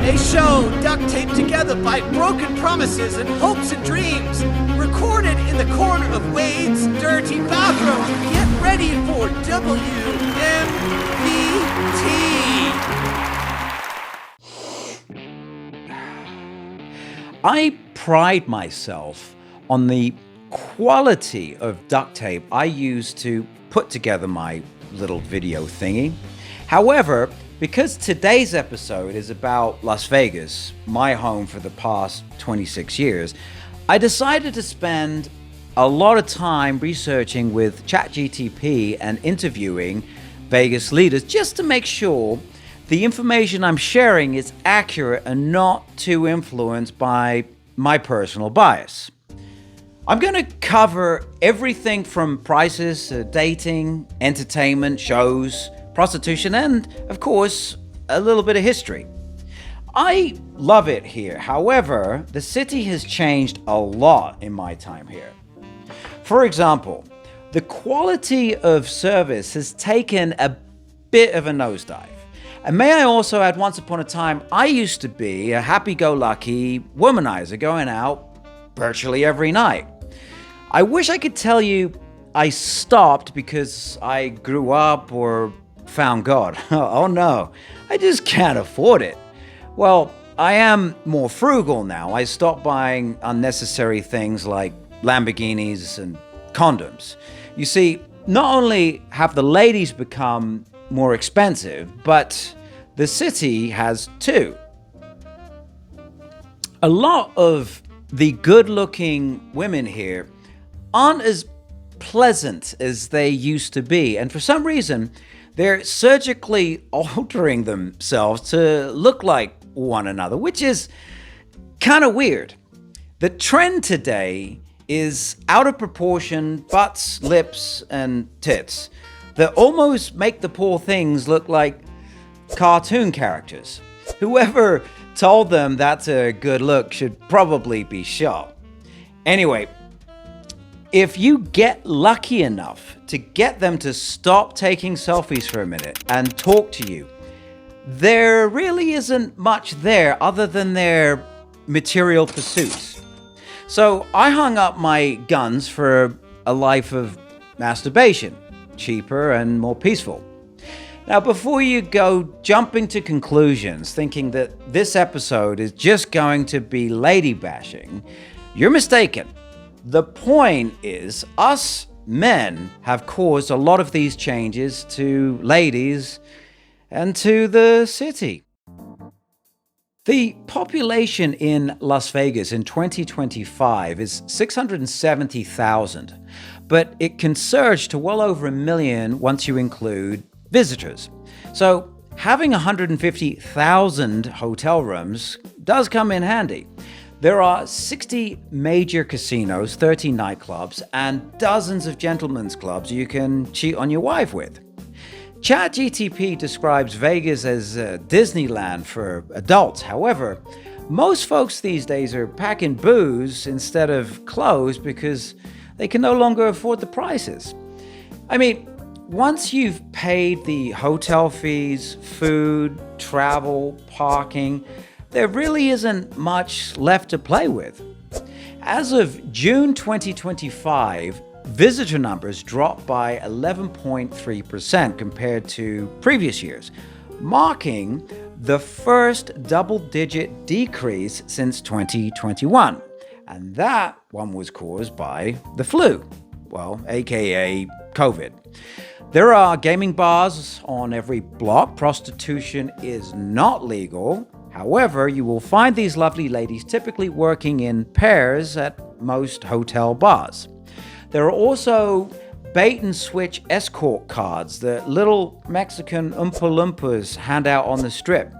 A show duct taped together by broken promises and hopes and dreams. Recorded in the corner of Wade's dirty bathroom. Get ready for WMBT. I pride myself on the quality of duct tape I use to put together my little video thingy. However, because today's episode is about Las Vegas, my home for the past 26 years, I decided to spend a lot of time researching with ChatGTP and interviewing Vegas leaders just to make sure the information I'm sharing is accurate and not too influenced by my personal bias. I'm going to cover everything from prices, dating, entertainment, shows, prostitution, and, of course, a little bit of history. I love it here. However, the city has changed a lot in my time here. For example, the quality of service has taken a bit of a nosedive. And may I also add, once upon a time, I used to be a happy-go-lucky womanizer going out virtually every night. I wish I could tell you I stopped because I grew up or found God. Oh no, I just can't afford it. Well, I am more frugal now. I stopped buying unnecessary things like Lamborghinis and condoms. You see, not only have the ladies become more expensive, but the city has too. A lot of the good-looking women here aren't as pleasant as they used to be, and for some reason, they're surgically altering themselves to look like one another, which is kind of weird. The trend today is out of proportion butts, lips, and tits that almost make the poor things look like cartoon characters. Whoever told them that's a good look should probably be shot. Anyway, if you get lucky enough to get them to stop taking selfies for a minute and talk to you, there really isn't much there other than their material pursuits. So I hung up my guns for a life of masturbation, cheaper and more peaceful. Now, before you go jumping to conclusions, thinking that this episode is just going to be lady bashing, you're mistaken. The point is, us men have caused a lot of these changes to ladies and to the city. The population in Las Vegas in 2025 is 670,000, but it can surge to well over 1 million once you include visitors. So having 150,000 hotel rooms does come in handy. There are 60 major casinos, 30 nightclubs, and dozens of gentlemen's clubs you can cheat on your wife with. ChatGTP describes Vegas as Disneyland for adults. However, most folks these days are packing booze instead of clothes because they can no longer afford the prices. I mean, once you've paid the hotel fees, food, travel, parking, there really isn't much left to play with. As of June 2025, visitor numbers dropped by 11.3% compared to previous years, marking the first double-digit decrease since 2021. And that one was caused by the flu, well, aka COVID. There are gaming bars on every block. Prostitution is not legal. However, you will find these lovely ladies typically working in pairs at most hotel bars. There are also bait and switch escort cards that little Mexican Oompa Loompas hand out on the strip.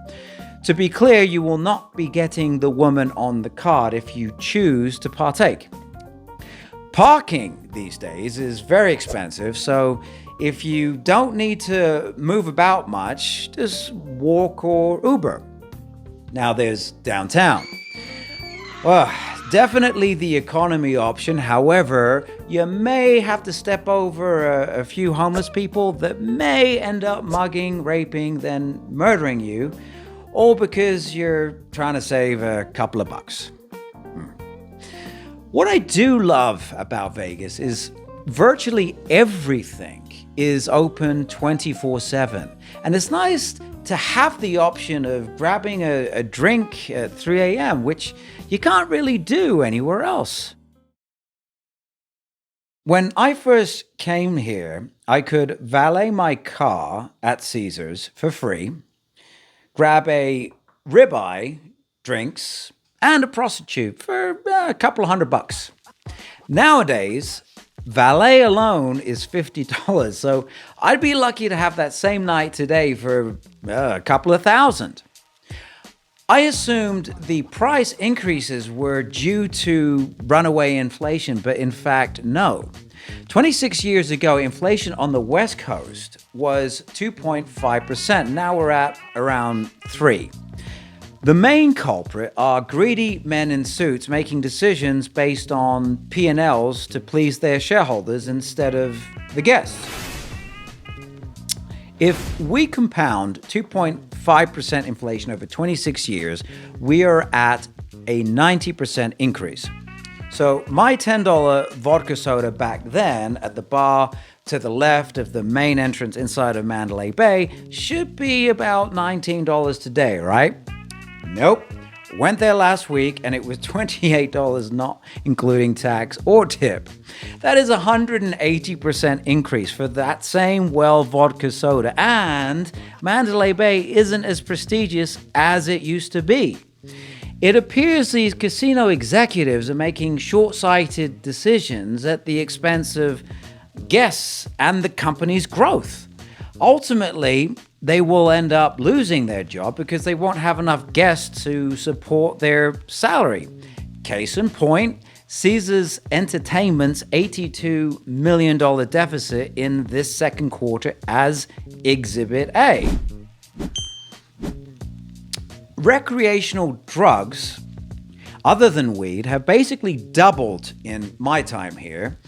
To be clear, you will not be getting the woman on the card if you choose to partake. Parking these days is very expensive, so if you don't need to move about much, just walk or Uber. Now there's downtown. Well, definitely the economy option. However, you may have to step over a few homeless people that may end up mugging, raping, then murdering you. all because you're trying to save a couple of bucks. What I do love about Vegas is virtually everything is open 24/7. And it's nice to have the option of grabbing a drink at 3 a.m., which you can't really do anywhere else. When I first came here, I could valet my car at Caesars for free, grab a ribeye, drinks, and a prostitute for a couple of $100. Nowadays, valet alone is $50, so I'd be lucky to have that same night today for a couple of thousand. I assumed the price increases were due to runaway inflation, but in fact, no. 26 years ago, inflation on the West Coast was 2.5%. Now we're at around 3%. The main culprit are greedy men in suits making decisions based on P&Ls to please their shareholders instead of the guests. If we compound 2.5% inflation over 26 years, we are at a 90% increase. So my $10 vodka soda back then at the bar to the left of the main entrance inside of Mandalay Bay should be about $19 today, right? Nope. Went there last week and it was $28, not including tax or tip. That is a 180% increase for that same well vodka soda, and Mandalay Bay isn't as prestigious as it used to be. It appears these casino executives are making short-sighted decisions at the expense of guests and the company's growth. Ultimately, they will end up losing their job because they won't have enough guests to support their salary. Case in point, Caesars Entertainment's $82 million deficit in this second quarter as Exhibit A. Recreational drugs, other than weed, have basically doubled in my time here.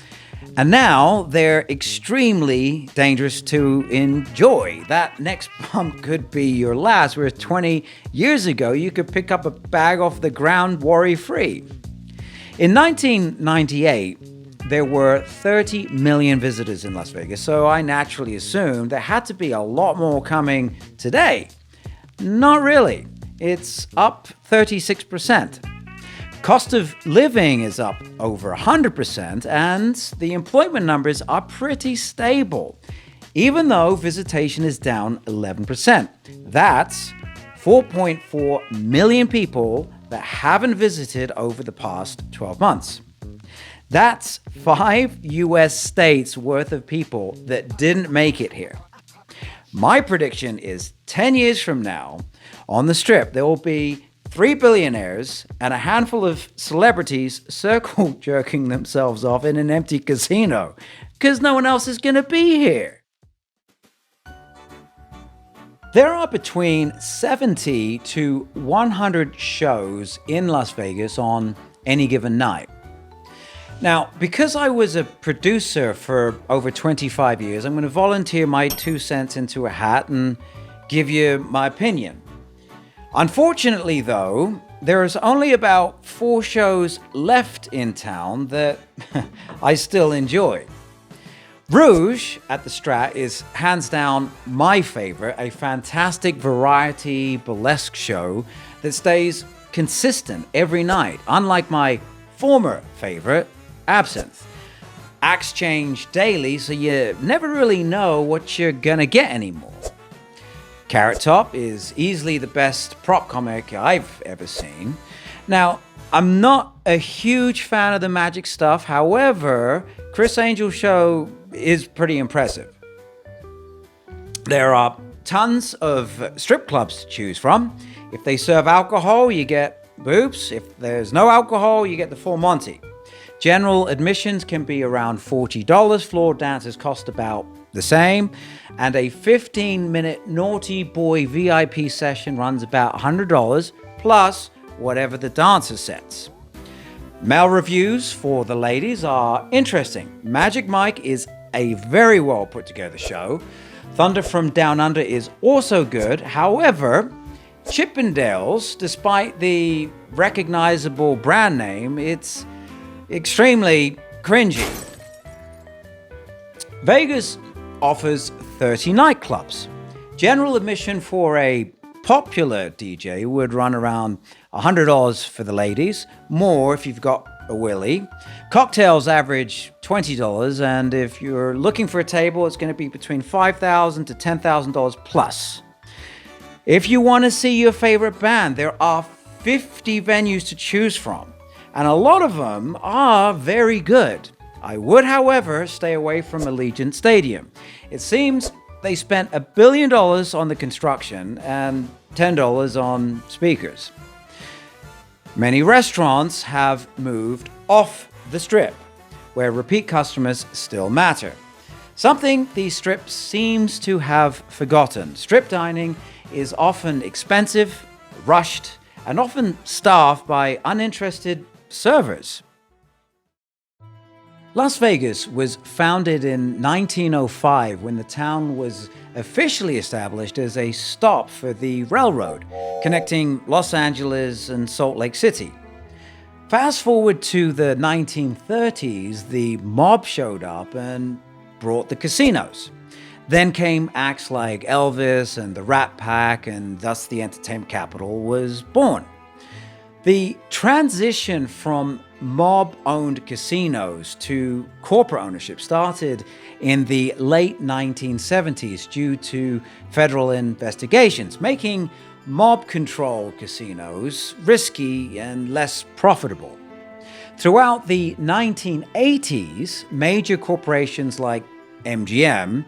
And now they're extremely dangerous to enjoy. That next bump could be your last, whereas 20 years ago, you could pick up a bag off the ground worry-free. In 1998, there were 30 million visitors in Las Vegas, so I naturally assumed there had to be a lot more coming today. Not really. It's up 36%. Cost of living is up over 100%, and the employment numbers are pretty stable, even though visitation is down 11%. That's 4.4 million people that haven't visited over the past 12 months. That's 5 US states worth of people that didn't make it here. My prediction is 10 years from now, on the Strip, there will be 3 billionaires and a handful of celebrities circle jerking themselves off in an empty casino because no one else is going to be here. There are between 70 to 100 shows in Las Vegas on any given night. Now, because I was a producer for over 25 years, I'm going to volunteer my 2 cents into a hat and give you my opinion. Unfortunately, though, there is only about 4 shows left in town that I still enjoy. Rouge at the Strat is hands down my favorite, a fantastic variety burlesque show that stays consistent every night, unlike my former favorite, Absinthe. Acts change daily, so you never really know what you're gonna get anymore. Carrot Top is easily the best prop comic I've ever seen. Now, I'm not a huge fan of the magic stuff. However, Chris Angel's show is pretty impressive. There are tons of strip clubs to choose from. If they serve alcohol, you get boobs. If there's no alcohol, you get the full Monty. General admissions can be around $40. Floor dances cost about the same, and a 15-minute Naughty Boy VIP session runs about $100 plus whatever the dancer sets. Male reviews for the ladies are interesting. Magic Mike is a very well put together show. Thunder from Down Under is also good. However, Chippendales, despite the recognizable brand name, it's extremely cringy. Vegas offers 30 nightclubs. General admission for a popular DJ would run around $100 for the ladies, more if you've got a willy. Cocktails average $20, and if you're looking for a table, it's going to be between $5,000 to $10,000 plus. If you want to see your favorite band, there are 50 venues to choose from, and a lot of them are very good. I would, however, stay away from Allegiant Stadium. It seems they spent $1 billion on the construction and $10 on speakers. Many restaurants have moved off the strip, where repeat customers still matter. Something these strips seems to have forgotten. Strip dining is often expensive, rushed, and often staffed by uninterested servers. Las Vegas was founded in 1905 when the town was officially established as a stop for the railroad connecting Los Angeles and Salt Lake City. Fast forward to the 1930s, the mob showed up and brought the casinos. Then came acts like Elvis and the Rat Pack, and thus the entertainment capital was born. The transition from mob-owned casinos to corporate ownership started in the late 1970s due to federal investigations, making mob-controlled casinos risky and less profitable. Throughout the 1980s, major corporations like MGM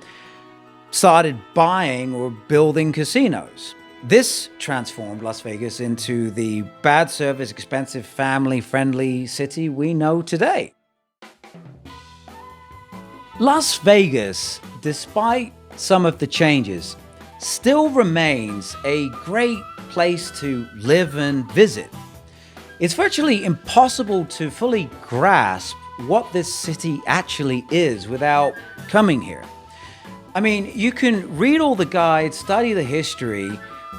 started buying or building casinos. This transformed Las Vegas into the bad service, expensive, family-friendly city we know today. Las Vegas, despite some of the changes, still remains a great place to live and visit. It's virtually impossible to fully grasp what this city actually is without coming here. I mean, you can read all the guides, study the history,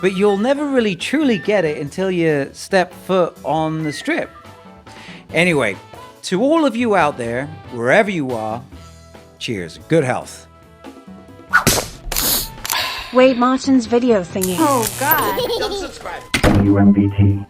but you'll never really truly get it until you step foot on the strip. Anyway, to all of you out there, wherever you are, cheers, good health. Wait, Martin's video thingy. Oh, God. Don't subscribe. WMBT.